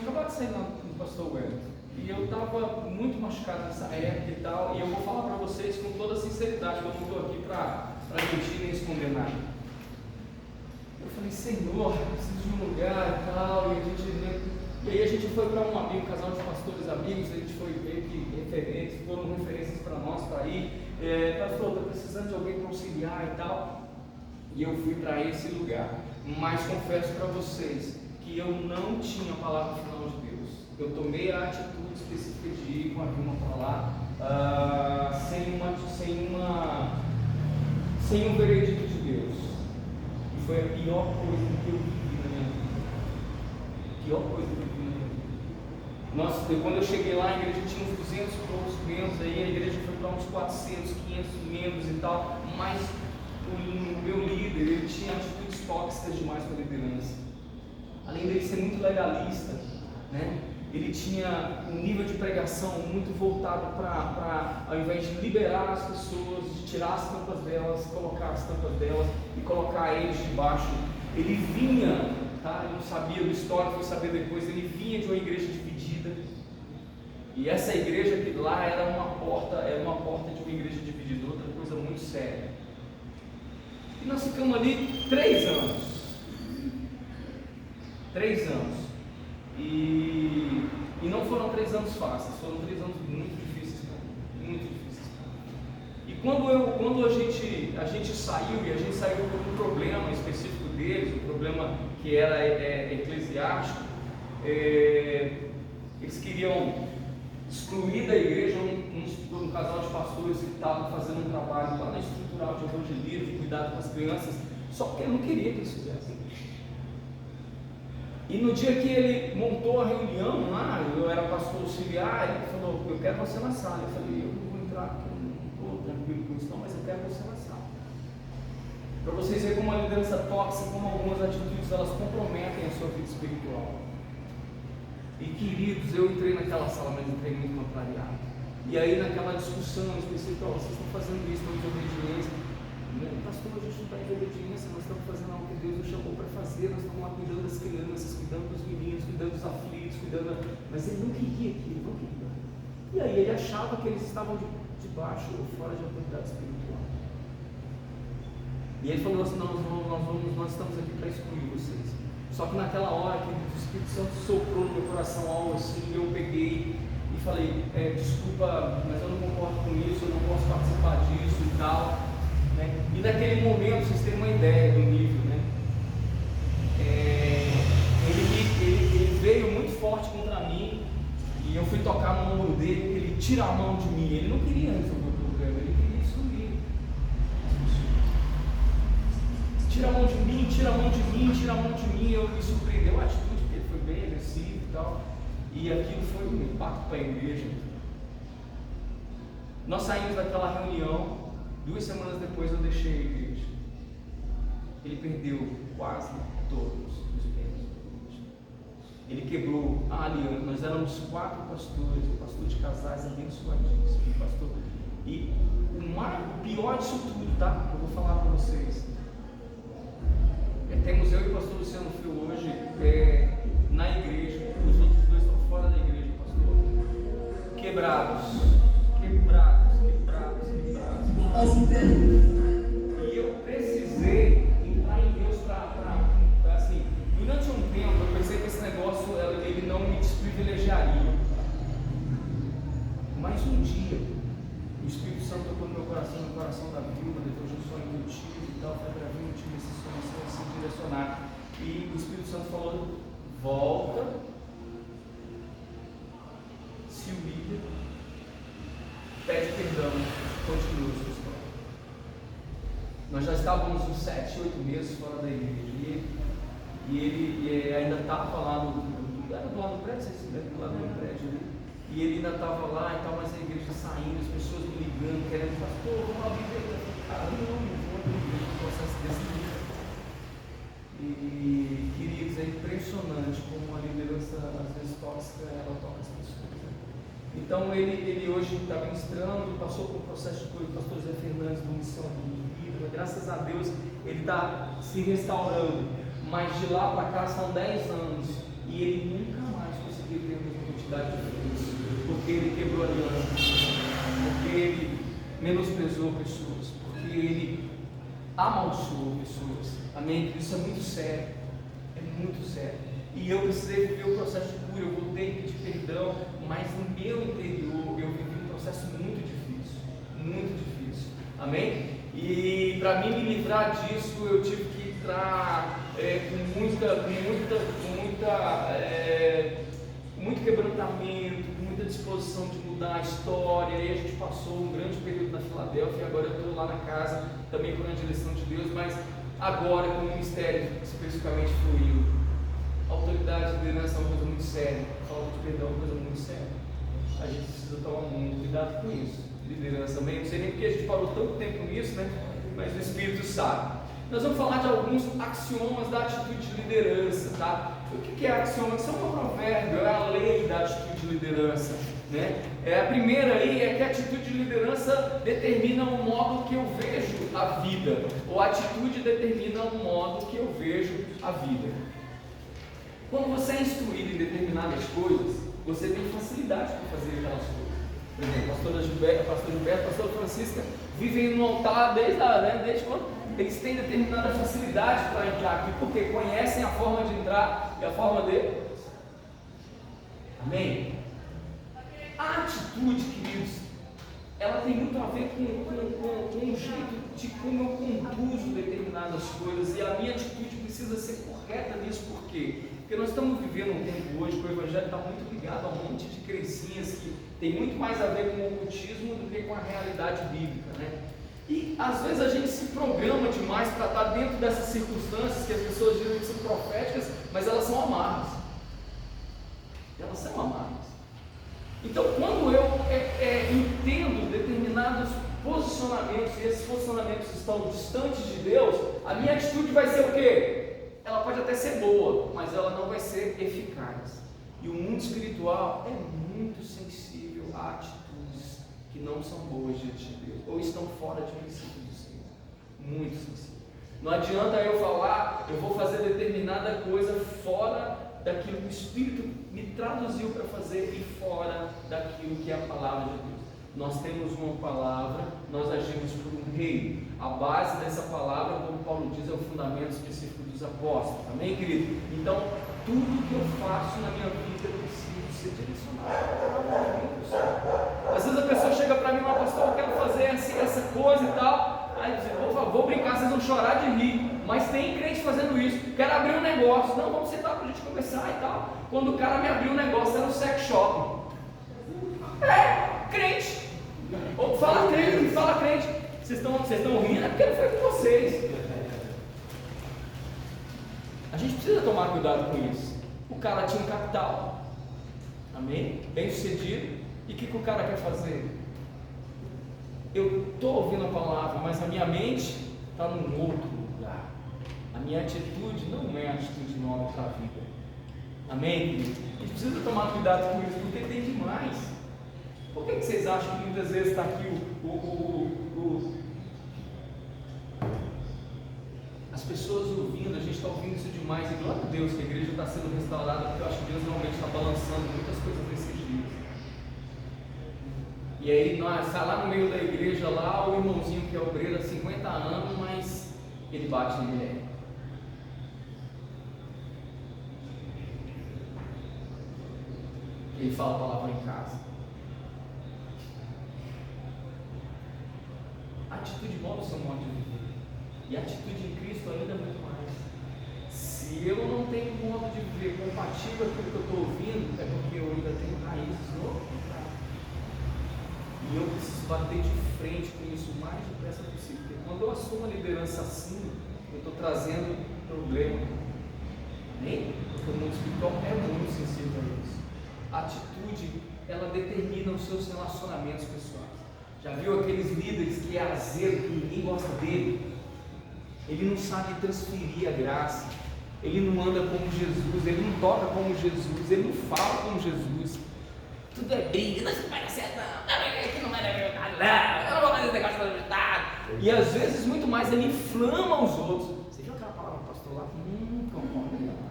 acabado de sair do pastor Wellington, e eu estava muito machucado nessa época e tal, e eu vou falar para vocês com toda sinceridade, eu não estou aqui para mentir nem esconder nada. Eu falei, Senhor, eu preciso de um lugar e tal, e aí a gente foi para um casal de pastores amigos, a gente foi meio que referentes, foram referências para nós para ir. Pastor, estou precisando de alguém para auxiliar e tal, e eu fui para esse lugar. Mas confesso para vocês que eu não tinha a palavra final de Deus. Eu tomei a atitude específica de ir com a Vilma para lá, sem um veredito de Deus. E foi a pior coisa que eu vivi na minha vida. Pior coisa que eu vivi na minha vida. Nossa, quando eu cheguei lá, a igreja tinha uns 200 e poucos membros, aí a igreja foi para uns 400, 500 membros e tal, mas o meu líder, ele tinha atitudes tóxicas demais para a liderança. Além dele ser muito legalista, né? Ele tinha um nível de pregação muito voltado para, ao invés de liberar as pessoas, de tirar as tampas delas, colocar as tampas delas e colocar eles debaixo. Ele vinha, tá? Eu não sabia do histórico, fui saber depois, ele vinha de uma igreja dividida. E essa igreja que lá era uma porta de uma igreja dividida, outra coisa muito séria. E nós ficamos ali 3 anos. 3 anos. E não foram 3 anos fáceis, foram 3 anos muito difíceis, muito difíceis. E quando a gente saiu, e a gente saiu por um problema específico deles, um problema que era eclesiástico, eles queriam excluir da igreja um casal de pastores que estavam fazendo um trabalho lá na estrutural de evangelismo, cuidado com as crianças, só que ele não queria que eles fizessem. E no dia que ele montou a reunião lá, eu era pastor auxiliar, ele falou, eu quero você na sala. Eu falei, eu não vou entrar porque eu não estou tranquilo com isso não, mas eu quero você na sala. Para vocês verem como a liderança tóxica, como algumas atitudes, elas comprometem a sua vida espiritual. E queridos, eu entrei naquela sala, mas entrei muito contrariado. E aí naquela discussão específica, vocês estão fazendo isso, não desobediência. Pastor, a gente não está em obediência, nós estamos fazendo algo que Deus nos chamou para fazer, nós estamos lá cuidando das crianças, cuidando dos meninos, cuidando dos aflitos, mas ele não queria aquilo, não queria. E aí ele achava que eles estavam debaixo ou fora de autoridade espiritual. E ele falou assim, nós estamos aqui para excluir vocês. Só que naquela hora que o Espírito Santo soprou no meu coração algo assim, eu peguei e falei, desculpa, mas eu não concordo com isso, eu não posso participar disso e tal. Né? E naquele momento, vocês têm uma ideia do nível, né? Ele veio muito forte contra mim, e eu fui tocar no ombro dele, ele tira a mão de mim. Ele não queria resolver o problema, ele queria destruir. Tira a mão de mim, tira a mão de mim, tira a mão de mim. Eu me surpreendeu a atitude, porque ele foi bem agressivo e tal, e aquilo foi um impacto para a igreja. Nós saímos daquela reunião. 2 semanas depois eu deixei a igreja. Ele perdeu quase todos os bens da igreja. Ele quebrou a aliança. Nós éramos 4 pastores, o pastor de casais abençoadíssimo, pastor. E o pior disso tudo, tá? Eu vou falar para vocês. Temos eu e o pastor Luciano Filho hoje na igreja. Os outros 2 estão fora da igreja, pastor. Quebrados. E eu precisei entrar em Deus para assim, durante um tempo eu pensei que esse negócio ele não me desprivilegiaria, mas um dia o Espírito Santo tocou no meu coração, no coração da Vilma, depois de um sonho que eu tive e tal, foi para mim, eu tive esse sonho assim direcionar, e o Espírito Santo falou, volta, se humilha, pede perdão, continua a sua história. Nós já estávamos uns 7, 8 meses fora da igreja, e ele ainda estava lá no do lado do prédio, vocês se lembram do lado do prédio ali? E ele ainda estava lá e tal, mas a igreja saindo, as pessoas me ligando, querendo, pastor, vamos abrir a igreja. Cara, não vou abrir a igreja no processo desse jeito. E, queridos, é impressionante como a liderança, às vezes, tóxica, ela toca as pessoas. Né? Então, ele hoje está ministrando, passou por um processo de cura, o pastor Zé Fernandes, do Missão de Vida, graças a Deus, ele está se restaurando, mas de lá para cá são 10 anos, e ele nunca mais conseguiu ter a mesma quantidade de frutos, porque ele quebrou alianças, porque ele menosprezou pessoas, porque ele amaldiçoou pessoas. Amém? Isso é muito sério. É muito sério. E eu precisei viver o processo de cura. Eu voltei a pedir perdão, mas no meu interior eu vivi um processo muito difícil. Muito difícil. Amém? E para mim me livrar disso, eu tive que entrar com muito quebrantamento, com muita disposição de mudar a história. E aí a gente passou um grande período na Filadélfia, e agora eu estou lá na casa, também por uma direção de Deus, mas agora com o ministério especificamente fluiu. Autoridade e liderança é uma coisa muito séria, falta de perdão é uma coisa muito séria. A gente precisa tomar muito cuidado com isso. Liderança também, não sei nem porque a gente parou tanto tempo nisso, né? Mas o Espírito sabe. Nós vamos falar de alguns axiomas da atitude de liderança, tá? O que é axioma? Isso é um provérbio, é a lei da atitude de liderança, né? A primeira aí é que a atitude de liderança determina o modo que eu vejo a vida, ou a atitude determina o modo que eu vejo a vida. Quando você é instruído em determinadas coisas, você tem facilidade para fazer aquelas coisas. Por exemplo, pastor Gilberto, pastor Francisca vivem no altar desde quando eles têm determinada facilidade para entrar aqui, porque conhecem a forma de entrar e a forma de. Amém? A atitude, queridos, ela tem muito a ver com o jeito de como eu conduzo determinadas coisas, e a minha atitude precisa ser correta nisso. Por quê? Porque nós estamos vivendo um tempo hoje que o Evangelho está muito ligado a um monte de crencinhas que tem muito mais a ver com o ocultismo do que com a realidade bíblica, né? E às vezes a gente se programa demais para estar dentro dessas circunstâncias que as pessoas dizem que são proféticas, mas elas são amargas. Elas são amargas. Então, quando eu entendo determinados posicionamentos e esses posicionamentos estão distantes de Deus, a minha atitude vai ser o quê? Ela pode até ser boa, mas ela não vai ser eficaz. E o mundo espiritual é muito sensível a atitudes que não são boas diante de Deus, ou estão fora de princípio do Senhor. Muito sensível. Não adianta eu falar, eu vou fazer determinada coisa fora daquilo que o Espírito me traduziu para fazer e fora daquilo que é a palavra de Deus. Nós temos uma palavra, nós agimos por um reino. A base dessa palavra, como Paulo diz, é o fundamento específico dos apóstolos. Amém, querido? Então, tudo que eu faço na minha vida eu preciso ser direcionado pela palavra de Deus. Às vezes a pessoa chega para mim, mas pastor, eu quero fazer essa coisa e tal. Aí diz, vou brincar, vocês vão chorar de rir. Mas tem crente fazendo isso. Quero abrir um negócio. Não, vamos sentar para a gente conversar e tal. Quando o cara me abriu um negócio, era um sex shop. Crente. Ou fala crente. Vocês estão rindo, é porque não foi com vocês. A gente precisa tomar cuidado com isso. O cara tinha um capital, amém? Bem sucedido. E o que o cara quer fazer? Eu estou ouvindo a palavra, mas a minha mente está num outro lugar. A minha atitude não é a atitude nova para a vida. Amém? A gente precisa tomar cuidado com isso, porque tem demais. Por que vocês acham que muitas vezes está aqui as pessoas ouvindo, a gente está ouvindo isso demais, e glória a Deus que a igreja está sendo restaurada, porque eu acho que Deus realmente está balançando muitas coisas nesses dias. E aí nós está lá no meio da igreja, lá o irmãozinho que é obreiro há 50 anos, mas ele bate na mulher. Ele fala a palavra em casa. A atitude molda o seu modo de viver. E a atitude em Cristo ainda é muito mais. Se eu não tenho um modo de viver compatível com o que eu estou ouvindo, é porque eu ainda tenho raízes no pecado. E eu preciso bater de frente com isso o mais depressa possível. Porque quando eu assumo a liderança assim, eu estou trazendo problema. Amém? Estou para o mundo espiritual é muito sensível a isso. A atitude, ela determina os seus relacionamentos pessoais. Já viu aqueles líderes que é azedo, que ninguém gosta dele? Ele não sabe transferir a graça, ele não anda como Jesus, ele não toca como Jesus, ele não fala como Jesus. Tudo é briga, não, isso não vai dar certo, não, aqui não vai dar resultado, não, eu não vou fazer esse negócio para dar resultado. E às vezes, muito mais, ele inflama os outros. Você viu aquela palavra do pastor lá? Concordo, não.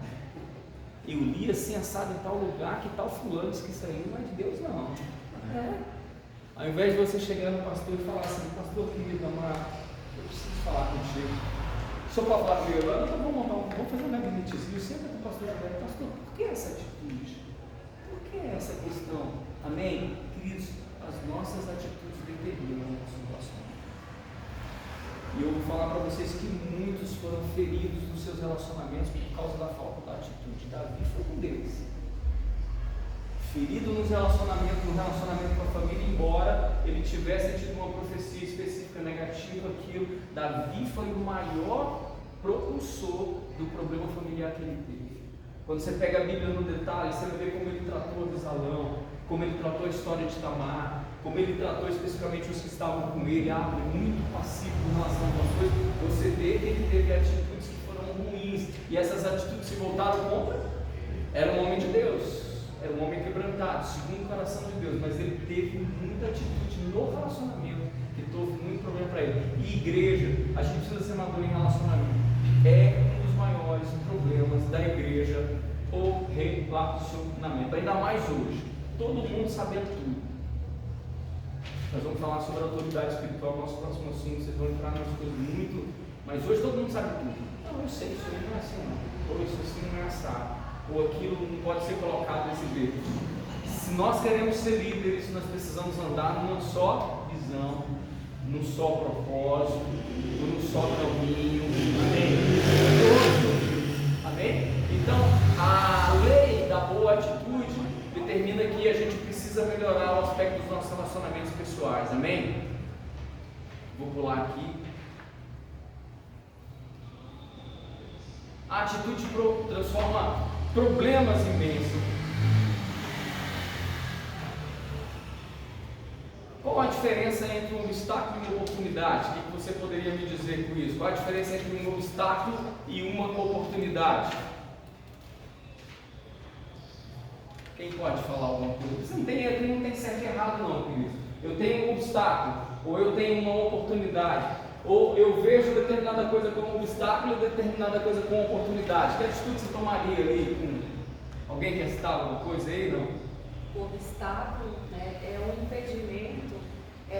Eu li assim, assado em tal lugar, que tal fulano, diz que isso aí não é de Deus, não. Ao invés de você chegar no pastor e falar assim: pastor querido, amado, eu preciso falar contigo. Só para falar comigo, então vamos fazer um gabinetezinho. Sempre que o pastor estiver, pastor, por que essa atitude? Por que essa questão? Amém? Queridos, as nossas atitudes determinam o nosso relacionamento. E eu vou falar para vocês que muitos foram feridos nos seus relacionamentos por causa da falta da atitude. Davi foi um deles. Ferido no relacionamento com a família, embora ele tivesse tido uma profecia específica negativa, aquilo, Davi foi o maior propulsor do problema familiar que ele teve. Quando você pega a Bíblia no detalhe, você vai ver como ele tratou Absalão, como ele tratou a história de Tamar, como ele tratou especificamente os que estavam com ele, muito passivo em relação às coisas. Você vê que ele teve atitudes que foram ruins, e essas atitudes se voltaram contra. Era um homem de Deus, era um homem quebrantado, segundo o coração de Deus, mas ele teve muita atitude no relacionamento que trouxe muito problema para ele. E igreja, a gente precisa ser maduro em relacionamento. É um dos maiores problemas da igreja, o relacionamento, ainda mais hoje. Todo mundo sabendo tudo. Nós vamos falar sobre a autoridade espiritual no nosso próximo assunto. Vocês vão entrar nas coisas muito, mas hoje todo mundo sabe tudo. Não, eu sei, isso não é assim, não. Ou isso assim não é assado, ou aquilo não pode ser colocado desse jeito. Se nós queremos ser líderes, nós precisamos andar numa só visão, num só propósito, num só caminho. Amém? Amém? Então, a lei da boa atitude determina que a gente precisa melhorar o aspecto dos nossos relacionamentos pessoais. Amém? Vou pular aqui. A atitude transforma problemas em bênção. Qual a diferença entre um obstáculo e uma oportunidade? O que você poderia me dizer com isso? Qual a diferença entre um obstáculo e uma oportunidade? Quem pode falar alguma coisa? Você não tem certo e errado não, querido. Eu tenho um obstáculo, ou eu tenho uma oportunidade, ou eu vejo determinada coisa como obstáculo e determinada coisa como oportunidade. Que atitude você tomaria ali? Alguém quer citar alguma coisa aí? Não? O obstáculo, né, é um impedimento,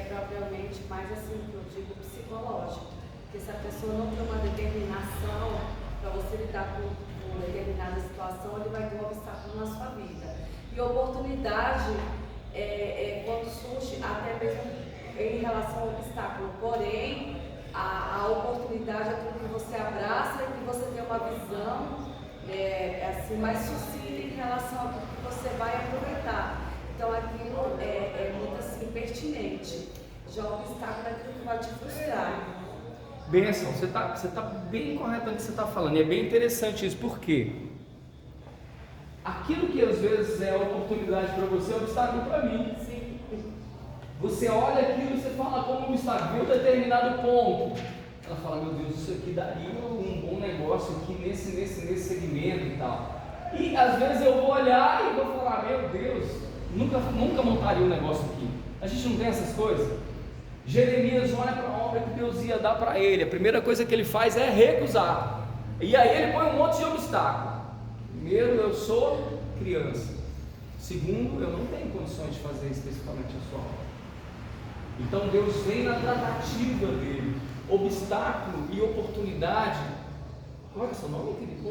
propriamente mais assim que eu digo psicológico, porque se a pessoa não tem uma determinação para você lidar com determinada situação, ele vai ter um obstáculo na sua vida. E oportunidade quando surge até mesmo em relação ao obstáculo, porém a oportunidade é tudo que você abraça e que você tem uma visão assim, mais sucinta em relação a tudo que você vai aproveitar. Então aquilo é muito assim pertinente. Já o obstáculo é aquilo que vai te frustrar. Bênção, você tá bem correto no que você está falando, e é bem interessante isso, por quê? Aquilo que às vezes é oportunidade para você é obstáculo para mim. Sim. Você olha aquilo e você fala como obstáculo, em um determinado ponto. Ela fala, meu Deus, isso aqui daria um bom negócio aqui nesse segmento e tal. E às vezes eu vou olhar e vou falar, meu Deus, nunca montaria um negócio aqui. A gente não tem essas coisas? Jeremias olha para a obra que Deus ia dar para ele, a primeira coisa que ele faz é recusar, e aí ele põe um monte de obstáculo. Primeiro, eu sou criança. Segundo, eu não tenho condições de fazer especificamente a sua obra. Então Deus vem na tratativa dele. Obstáculo e oportunidade. Qual é o seu nome, querido?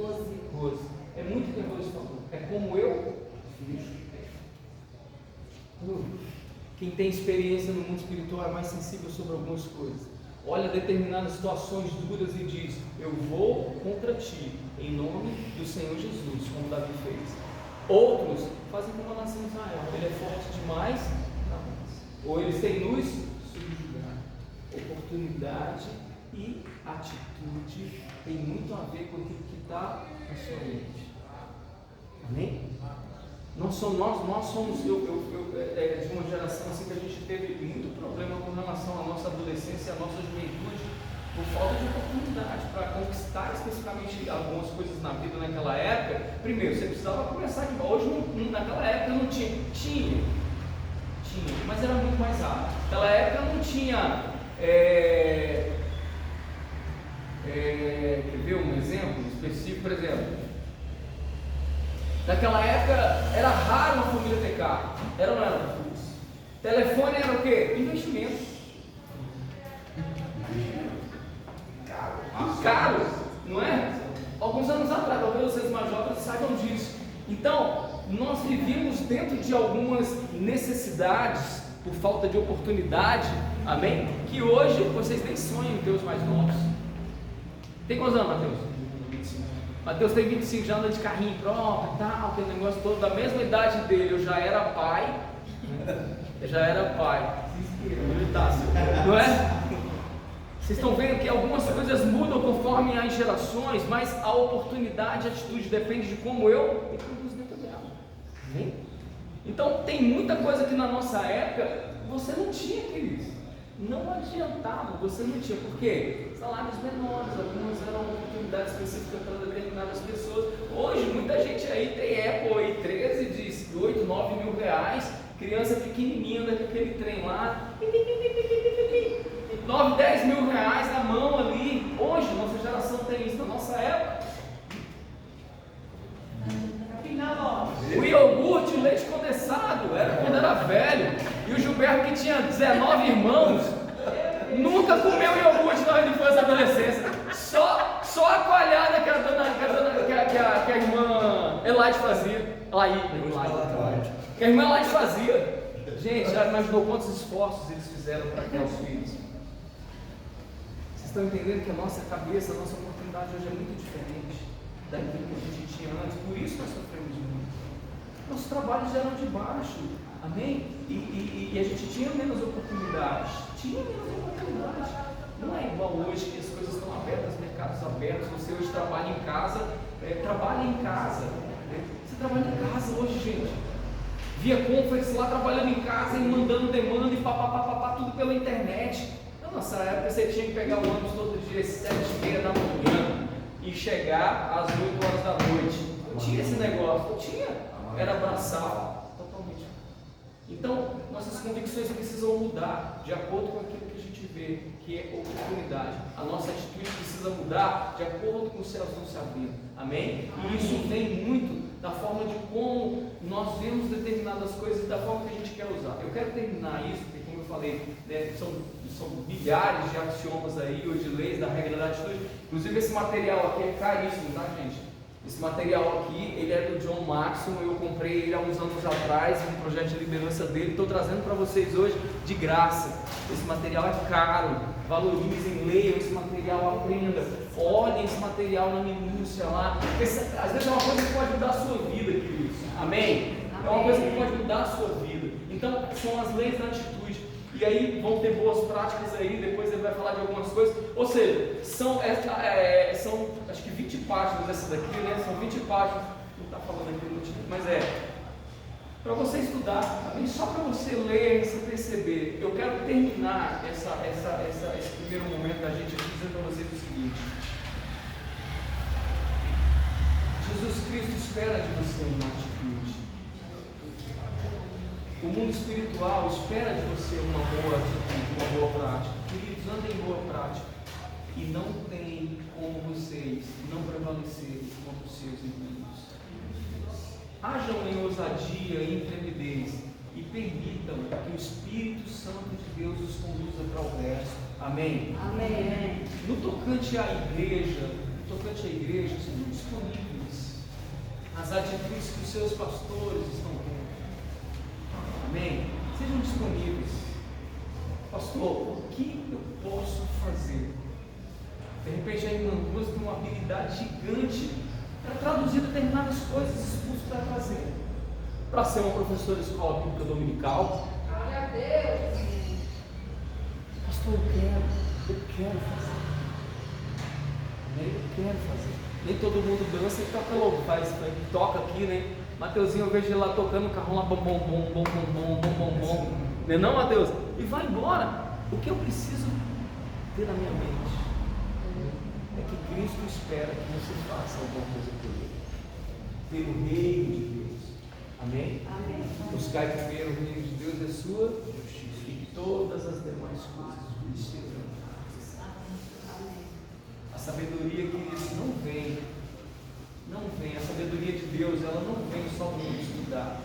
Rose. É muito que Rose falou. É como eu vejo. Quem tem experiência no mundo espiritual é mais sensível sobre algumas coisas. Olha determinadas situações duras e diz, eu vou contra ti, em nome do Senhor Jesus, como Davi fez. Outros fazem como a nação de Israel, ele é forte demais, ou eles têm luz, subjugar. Oportunidade e atitude tem muito a ver com aquilo que está na sua mente. Amém? Nós somos de uma geração assim que a gente teve muito problema com relação à nossa adolescência e à nossa juventude, por falta de oportunidade para conquistar especificamente algumas coisas na vida naquela época. Primeiro, você precisava começar aqui. Hoje, naquela época não tinha, mas era muito mais rápido. Naquela época não tinha. Quer ver um exemplo específico? Por exemplo, naquela época era raro uma família ter carro. Era ou não era? Telefone era o quê? Investimento. Caro, não é? Alguns anos atrás, talvez vocês mais jovens saibam disso. Então, nós vivíamos dentro de algumas necessidades por falta de oportunidade, amém? Que hoje vocês nem sonham em ter os mais novos. Tem quantos anos, Mateus? 25. Mateus tem 25, já anda de carrinho próprio e tal, aquele negócio todo. Da mesma idade dele, eu já era pai. Não é? Vocês estão vendo que algumas coisas mudam conforme as gerações, mas a oportunidade, a atitude depende de como eu me conduzo dentro dela. Amém? Então tem muita coisa que na nossa época você não tinha, queridos. Não adiantava, você não tinha. Por quê? Salários menores, algumas eram oportunidades específicas para determinadas pessoas. Hoje muita gente aí tem Apple aí 13 de 8, 9 mil reais, criança pequenininha anda com aquele trem lá, 9, 10 mil reais na mão ali. Hoje, nossa geração tem isso. Na nossa época, o iogurte, o leite condensado, era quando era velho. E o Gilberto, que tinha 19 irmãos, nunca comeu iogurte na infância e adolescência. Só a coalhada que a irmã Elaide fazia. Que a irmã Elaide fazia. Gente, já imaginou quantos esforços eles fizeram para criar os filhos? Estão entendendo que a nossa cabeça, a nossa oportunidade hoje é muito diferente daquilo que a gente tinha antes. Por isso nós sofremos muito. Nossos trabalhos eram de baixo, amém? E a gente tinha menos oportunidades. Não é igual hoje que as coisas estão abertas, mercados abertos. Você hoje trabalha em casa, trabalha em casa. Você trabalha em casa hoje, gente. Via conference lá, trabalhando em casa e mandando demanda e papapá, tudo pela internet. Na nossa época você tinha que pegar o ônibus todo dia às 7h30 da manhã e chegar às 8 horas da noite. Não tinha esse negócio, não tinha. Era braçal, totalmente. Então, nossas convicções precisam mudar de acordo com aquilo que a gente vê, que é oportunidade. A nossa atitude precisa mudar de acordo com os céus não se abrindo. Amém? E isso vem muito da forma de como nós vemos determinadas coisas e da forma que a gente quer usar. Eu quero terminar isso, porque como eu falei, né, são bilhares de axiomas aí, ou de leis da regra da atitude. Inclusive esse material aqui é caríssimo, tá, gente? Esse material aqui, ele é do John Maxwell, eu comprei ele há uns anos atrás, um projeto de liderança dele, estou trazendo para vocês hoje de graça. Esse material é caro, valorizem, leiam esse material, aprenda, olhem esse material na minúcia lá. Às vezes é uma coisa que pode mudar a sua vida, queridos. Amém? É uma coisa que pode mudar a sua vida. Então, são as leis da atitude. E aí vão ter boas práticas aí, depois ele vai falar de algumas coisas. Ou seja, são acho que 20 páginas essa daqui, né? São 20 páginas, não está falando aqui no título, mas para você estudar, só para você ler e você perceber. Eu quero terminar esse primeiro momento da gente aqui dizendo para vocês o seguinte: Jesus Cristo espera de você uma atitude. O mundo espiritual espera de você uma boa atitude, uma boa prática. Queridos, andem em boa prática. E não tem como vocês não prevalecerem contra os seus inimigos. Hajam em ousadia e intrepidez e permitam que o Espírito Santo de Deus os conduza para o verso. Amém? Amém. No tocante à igreja, sejam disponíveis as atitudes que os seus pastores estão tendo. Amém? Sejam disponíveis. Pastor, o que eu posso fazer? De repente a irmã Cruz tem uma habilidade gigante para traduzir determinadas coisas expulsos para fazer. Para ser uma professora de escola bíblica dominical. Glória a Deus. Pastor, eu quero fazer. Eu quero fazer. Nem todo mundo dança e toca louco, toca aqui, né? Mateuzinho, eu vejo ele lá tocando o carrão lá, bom, bom, bom, bom, bom, bom, bom, bom, bom. Não é não, Mateus? E vai embora. O que eu preciso ter na minha mente é que Cristo espera que você faça alguma coisa por ele, pelo reino de Deus. Amém? Amém. Buscar primeiro o reino de Deus e a sua justiça, e todas as demais coisas vos serão dadas. A sabedoria, queridos, não vem, a sabedoria de Deus, ela não vem só para estudar.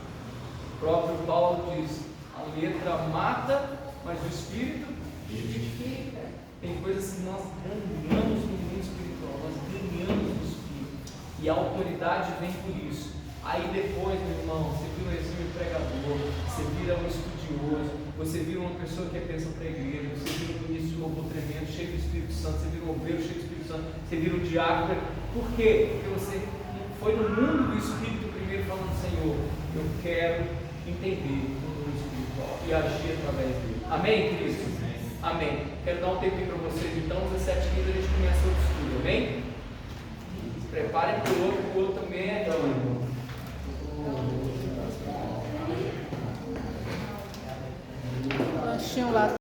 O próprio Paulo diz, a letra mata, mas o Espírito vivifica. Tem coisas que nós ganhamos no mundo espiritual, nós ganhamos no Espírito, e a autoridade vem por isso. Aí depois, meu irmão, você vira um exímio pregador, você vira um estudioso, você vira uma pessoa que é bênção para a igreja, você vira um ministro louvor tremendo, cheio do Espírito Santo, você vira um obreiro cheio do Espírito Santo, você vira um diácono. Por quê? Porque você foi no mundo do Espírito primeiro falando, Senhor, eu quero entender o mundo espiritual e agir através dele. Amém, Cristo? Amém. Quero dar um tempinho para vocês, então, 17h15 a gente começa outro estudo, amém? Se preparem para o outro também é então, irmão. Lanchinho lá.